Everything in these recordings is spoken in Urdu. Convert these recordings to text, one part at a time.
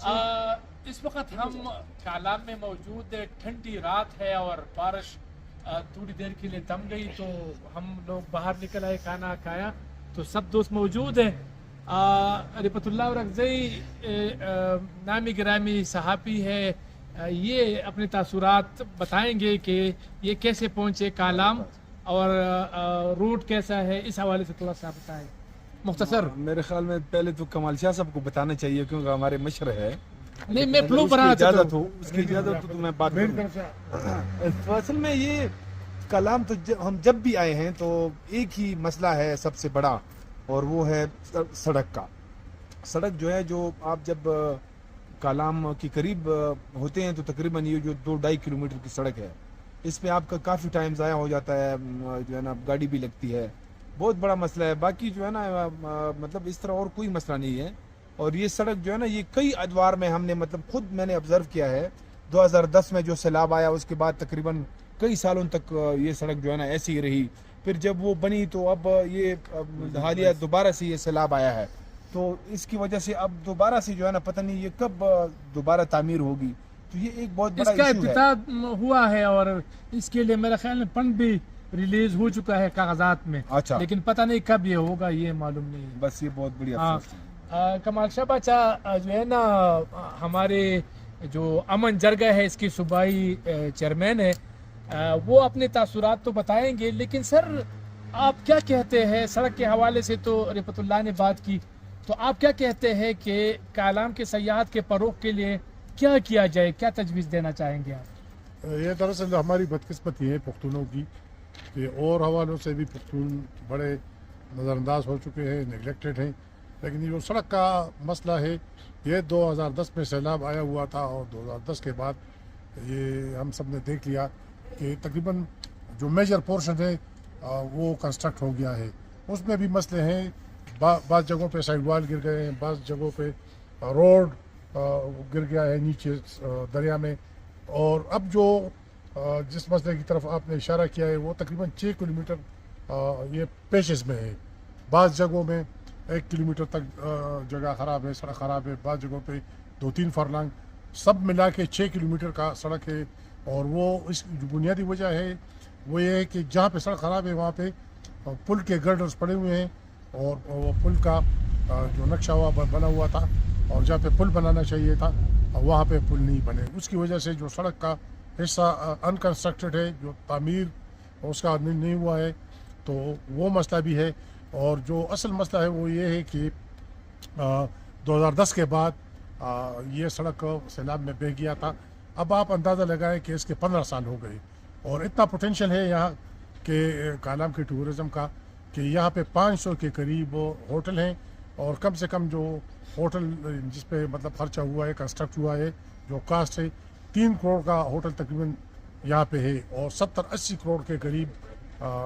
اس وقت ہم کالام میں موجود ہیں، ٹھنڈی رات ہے اور بارش تھوڑی دیر کے لیے تھم گئی تو ہم لوگ باہر نکل آئے، کھانا کھایا تو سب دوست موجود ہیں۔ رفعت اللہ اورکزئی نامی گرامی صحافی ہے، یہ اپنے تاثرات بتائیں گے کہ یہ کیسے پہنچے کالام اور روٹ کیسا ہے، اس حوالے سے تھوڑا سا بتائیں مختصر۔ میرے خیال میں پہلے تو کمال شاہ صاحب کو بتانا چاہیے کیونکہ ہمارے مشر ہے۔ نہیں میں فلو بنانا چاہتا اجازت ہو، اس کی اجازت ہو تو میں بات کروں۔ تو اصل میں یہ کلام تو ہم جب بھی آئے ہیں تو ایک ہی مسئلہ ہے سب سے بڑا، اور وہ ہے سڑک کا۔ سڑک جو ہے، جو آپ جب کالام کے قریب ہوتے ہیں تو تقریباً یہ جو 2-2.5 کلومیٹر کی سڑک ہے، اس پہ آپ کا کافی ٹائم ضائع ہو جاتا ہے، جو ہے نا گاڑی بھی لگتی ہے، بہت بڑا مسئلہ ہے۔ باقی جو ہے نا مطلب اس طرح اور کوئی مسئلہ نہیں ہے۔ اور یہ سڑک جو ہے نا، یہ کئی ادوار میں ہم نے مطلب خود میں نے آبزرو کیا ہے۔ 2010 میں جو سیلاب آیا اس کے بعد تقریباً کئی سالوں تک یہ سڑک جو ہے نا ایسی ہی رہی۔ پھر جب وہ بنی تو اب یہ حالیہ دوبارہ سے یہ سیلاب آیا ہے، تو اس کی وجہ سے اب دوبارہ سے جو ہے نا پتہ نہیں یہ کب دوبارہ تعمیر ہوگی۔ تو یہ ایک بہت بڑا اس کا ایشو ہے۔ افتتاح ہوا ہے اور اس کے لیے میرا خیال میں فنڈ بھی ریلیز ہو چکا ہے کاغذات میں، اچھا، لیکن پتہ نہیں کب یہ ہوگا، یہ معلوم نہیں ہے۔ بس یہ بہت بڑی افسوس ہے۔ کمال شاہ باچا جو ہے نا ہمارے جو امن جرگہ ہے اس کی صوبائی چیئرمین ہے، وہ اپنے تاثرات تو بتائیں گے، لیکن سر آپ کیا کہتے ہیں سڑک کے حوالے سے؟ تو رفعت اللہ نے بات کی، تو آپ کیا کہتے ہیں کہ کالام کے سیاحت کے فروغ کے لیے کیا کیا جائے، کیا تجویز دینا چاہیں گے آپ؟ یہ دراصل ہماری بدقسمتی ہے پختونوں کی کہ اور حوالوں سے بھی پختون بڑے نظر انداز ہو چکے ہیں، نیگلیکٹڈ ہیں، لیکن یہ جو سڑک کا مسئلہ ہے یہ 2010 میں سیلاب آیا ہوا تھا، اور 2010 کے بعد یہ ہم سب نے دیکھ لیا کہ تقریباً جو میجر پورشن ہے وہ کنسٹرکٹ ہو گیا ہے۔ اس میں بھی مسئلے ہیں، بعض جگہوں پہ سائڈ وال گر گئے ہیں، بعض جگہوں پہ روڈ گر گیا ہے نیچے دریا میں۔ اور اب جو جس مسئلے کی طرف آپ نے اشارہ کیا ہے وہ تقریباً 6 کلومیٹر یہ پیچز میں ہے۔ بعض جگہوں میں 1 کلومیٹر تک جگہ خراب ہے، سڑک خراب ہے، بعض جگہوں پہ 2-3 فرلانگ، سب ملا کے 6 کلومیٹر کا سڑک ہے۔ اور وہ اس کی جو بنیادی وجہ ہے وہ یہ ہے کہ جہاں پہ سڑک خراب ہے وہاں پہ پل کے گرڈرز پڑے ہوئے ہیں، اور وہ پل کا جو نقشہ بنا ہوا تھا، اور جہاں پہ پل بنانا چاہیے تھا وہاں پہ پل نہیں بنے۔ اس کی وجہ سے جو سڑک کا حصہ انکنسٹرکٹڈ ہے، جو تعمیر اس کا نہیں ہوا ہے، تو وہ مسئلہ بھی ہے۔ اور جو اصل مسئلہ ہے وہ یہ ہے کہ 2010 کے بعد یہ سڑک سیلاب میں بہہ گیا تھا۔ اب آپ اندازہ لگائیں کہ اس کے 15 سال ہو گئے، اور اتنا پوٹینشیل ہے یہاں کے کالام کے ٹورزم کا کہ یہاں پہ 500 کے قریب ہوٹل ہیں، اور کم سے کم جو ہوٹل جس پہ مطلب خرچہ ہوا ہے، کنسٹرکٹ ہوا ہے، جو کاسٹ ہے 3 کروڑ کا ہوٹل تقریباً یہاں پہ ہے، اور 70-80 کروڑ کے قریب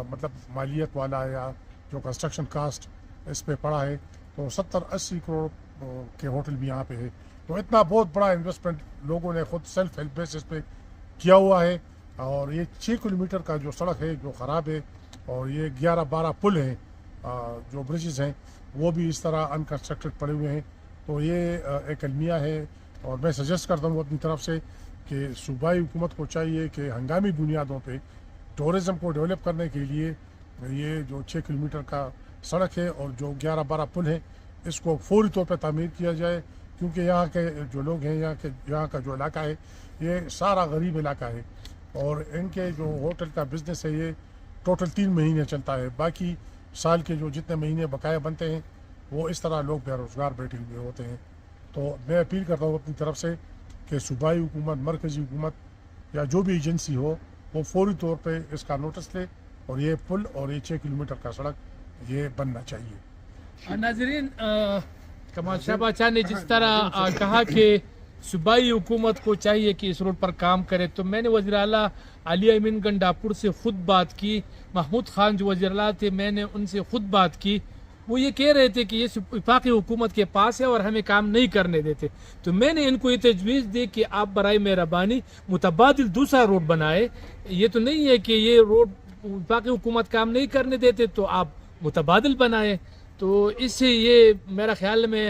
مطلب مالیت والا یا جو کنسٹرکشن کاسٹ اس پہ پڑا ہے، تو 70-80 کروڑ کے ہوٹل بھی یہاں پہ ہے۔ تو اتنا بہت بڑا انویسٹمنٹ لوگوں نے خود سیلف ہیلپ بیسس پہ کیا ہوا ہے۔ اور یہ 6 کلومیٹر کا جو سڑک ہے جو خراب ہے، اور یہ 11-12 پل ہیں، جو برجز ہیں وہ بھی اس طرح انکنسٹرکٹڈ پڑے ہوئے ہیں۔ تو یہ ایک المیہ ہے، اور میں سجیسٹ کرتا ہوں اپنی طرف سے کہ صوبائی حکومت کو چاہیے کہ ہنگامی بنیادوں پہ ٹورزم کو ڈیولپ کرنے کے لیے یہ جو 6 کلومیٹر کا سڑک ہے اور جو 11-12 پل ہیں اس کو فوری طور پہ تعمیر کیا جائے، کیونکہ یہاں کے جو لوگ ہیں، یہاں کا جو علاقہ ہے یہ سارا غریب علاقہ ہے، اور ان کے جو ہوٹل کا بزنس ہے یہ ٹوٹل 3 مہینے چلتا ہے، باقی سال کے جو جتنے مہینے بقایا بنتے ہیں وہ اس طرح لوگ بے روزگار بیٹھے ہوئے ہوتے ہیں۔ تو میں اپیل کرتا ہوں اپنی طرف سے کہ صوبائی حکومت، مرکزی حکومت یا جو بھی ایجنسی ہو وہ فوری طور پہ اس کا نوٹس لے، اور یہ پل اور یہ 6 کلومیٹر کا سڑک یہ بننا چاہیے۔ ناظرین، کمال شاہ باچا نے جس طرح کہا کہ صوبائی حکومت کو چاہیے کہ اس روڈ پر کام کرے، تو میں نے وزیر اعلیٰ علی امین گنڈاپور سے خود بات کی، محمود خان جو وزیر اعلیٰ تھے میں نے ان سے خود بات کی، وہ یہ کہہ رہے تھے کہ یہ وفاقی حکومت کے پاس ہے اور ہمیں کام نہیں کرنے دیتے۔ تو میں نے ان کو یہ تجویز دی کہ آپ برائے مہربانی متبادل دوسرا روڈ بنائے، یہ تو نہیں ہے کہ یہ روڈ وفاقی حکومت کام نہیں کرنے دیتے تو آپ متبادل بنائے۔ تو اس سے یہ میرا خیال میں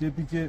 KPK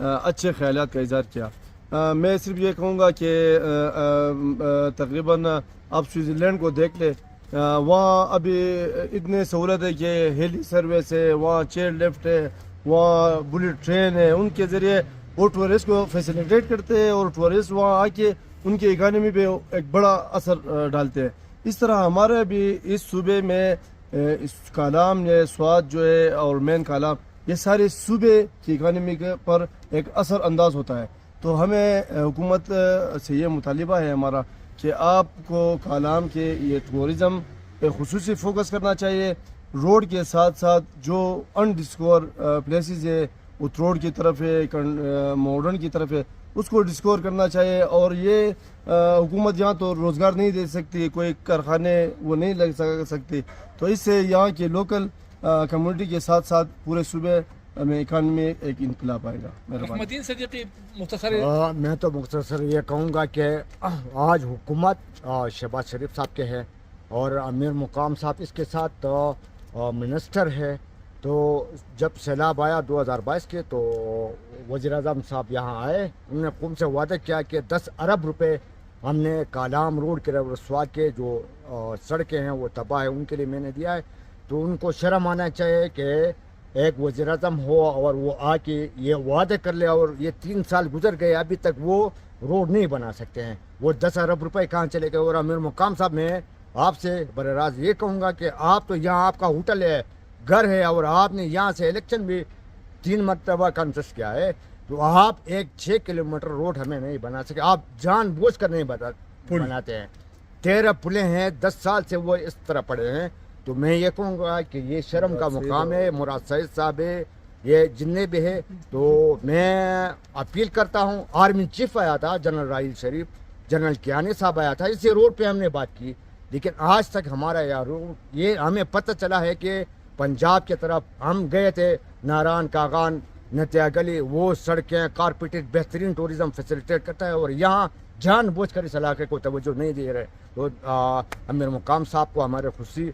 اچھے خیالات کا اظہار کیا. میں صرف یہ کہوں گا کہ تقریباً آپ سوئٹزرلینڈ کو دیکھ لیں, وہاں ابھی اتنے سہولت ہے کہ ہیلی سروس ہے, وہاں چیئر لفٹ ہے, وہاں بلٹ ٹرین ہے, ان کے ذریعے وہ ٹورسٹ کو فیسیلیٹیٹ کرتے ہیں اور ٹورسٹ وہاں آ کے ان کی اکانومی پہ ایک بڑا اثر ڈالتے ہیں. اس طرح ہمارے بھی اس صوبے میں اس کالام یا سوات جو ہے اور مین کالام, یہ سارے صوبے کی اکانومی پر ایک اثر انداز ہوتا ہے. تو ہمیں حکومت سے یہ مطالبہ ہے ہمارا کہ آپ کو کالام کے یہ ٹورزم پہ خصوصی فوکس کرنا چاہیے. روڈ کے ساتھ ساتھ جو انڈسکور پلیسز ہے, اتھ روڈ کی طرف ہے, ماڈرن کی طرف ہے, اس کو ڈسکور کرنا چاہیے. اور یہ حکومت یہاں تو روزگار نہیں دے سکتی, کوئی کارخانے وہ نہیں لگ سکتی, تو اس سے یہاں کے لوکل کمیونٹی کے ساتھ ساتھ پورے صوبے میں اکانومی ایک انقلاب آئے گا. مدین صدیقی مختصر میں تو مختصر یہ کہوں گا کہ آج حکومت شہباز شریف صاحب کے ہے اور امیر مقام صاحب اس کے ساتھ منسٹر ہے. تو جب سیلاب آیا 2022 کے تو وزیر اعظم صاحب یہاں آئے, انہوں نے قوم سے وعدہ کیا کہ 10 ارب روپے ہم نے کالام روڈ کے سوات کے جو سڑکیں ہیں وہ تباہ ہے ان کے لیے میں نے دیا ہے. تو ان کو شرم آنا چاہیے کہ ایک وزیر اعظم ہو اور وہ آ کے یہ وعدے کر لے, اور یہ 3 سال گزر گئے ابھی تک وہ روڈ نہیں بنا سکتے ہیں. وہ 10 ارب روپے کہاں چلے گئے. اور امیر مقام صاحب میں آپ سے براہ راست یہ کہوں گا کہ آپ تو یہاں آپ کا ہوٹل ہے, گھر ہے, اور آپ نے یہاں سے الیکشن بھی 3 مرتبہ کنٹسٹ کیا ہے, تو آپ ایک 6 کلومیٹر روڈ ہمیں نہیں بنا سکے. آپ جان بوجھ کر نہیں بناتے ہیں. 13 پلیں ہیں, 10 سال سے وہ اس طرح پڑے ہیں. تو میں یہ کہوں گا کہ یہ شرم کا مقام ہے. مراد سعید صاحب ہے, یہ جتنے بھی ہے, تو میں اپیل کرتا ہوں. آرمی چیف آیا تھا جنرل راحیل شریف, جنرل کیانی صاحب آیا تھا, اسی روڈ پہ ہم نے بات کی, لیکن آج تک ہمارا یہ ہمیں پتہ چلا ہے کہ پنجاب کی طرف ہم گئے تھے, ناران کاغان نتیا گلی, وہ سڑکیں کارپیٹڈ بہترین ٹورزم فیسیلیٹیٹ کرتا ہے, اور یہاں جان بوجھ کر اس علاقے کو توجہ نہیں دے رہے. تو امیر مقام صاحب کو, ہمارے خصوصی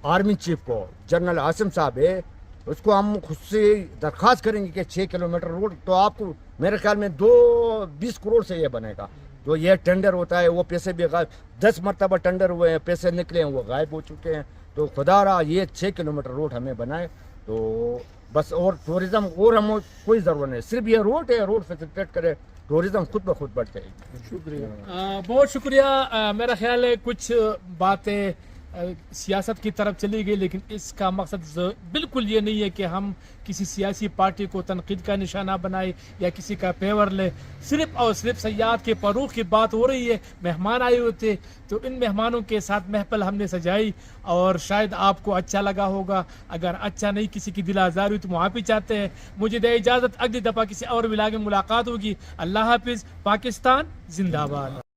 آرمی چیف کو جنرل عاصم صاحب ہے, اس کو ہم خصوصی درخواست کریں گے کہ 6 کلومیٹر روڈ تو آپ کو میرے خیال میں 20 کروڑ سے یہ بنے گا. تو یہ ٹینڈر ہوتا ہے, وہ پیسے بھی غائب, 10 مرتبہ ٹینڈر ہوئے ہیں, پیسے نکلے ہیں, وہ غائب ہو چکے ہیں. تو خدا را یہ 6 کلومیٹر روڈ ہمیں بنائے تو بس, اور ٹورزم اور ہم کوئی ضرورت نہیں, صرف یہ روڈ ہے, روڈ فیسیلیٹیٹ کرے, ٹورزم خود بخود بڑھ جائے گی. شکریہ. بہت شکریہ. میرا خیال ہے کچھ باتیں سیاست کی طرف چلی گئی, لیکن اس کا مقصد بالکل یہ نہیں ہے کہ ہم کسی سیاسی پارٹی کو تنقید کا نشانہ بنائے یا کسی کا پیور لے. صرف اور صرف سیاحت کے فروغ کی بات ہو رہی ہے. مہمان آئے ہوئے تھے, تو ان مہمانوں کے ساتھ محفل ہم نے سجائی, اور شاید آپ کو اچھا لگا ہوگا. اگر اچھا نہیں, کسی کی دل آزار ہوئی, تو معافی چاہتے ہیں. مجھے دے اجازت, اگلی دفعہ کسی اور ولاگ میں ملاقات ہوگی. اللہ حافظ. پاکستان زندہ باد.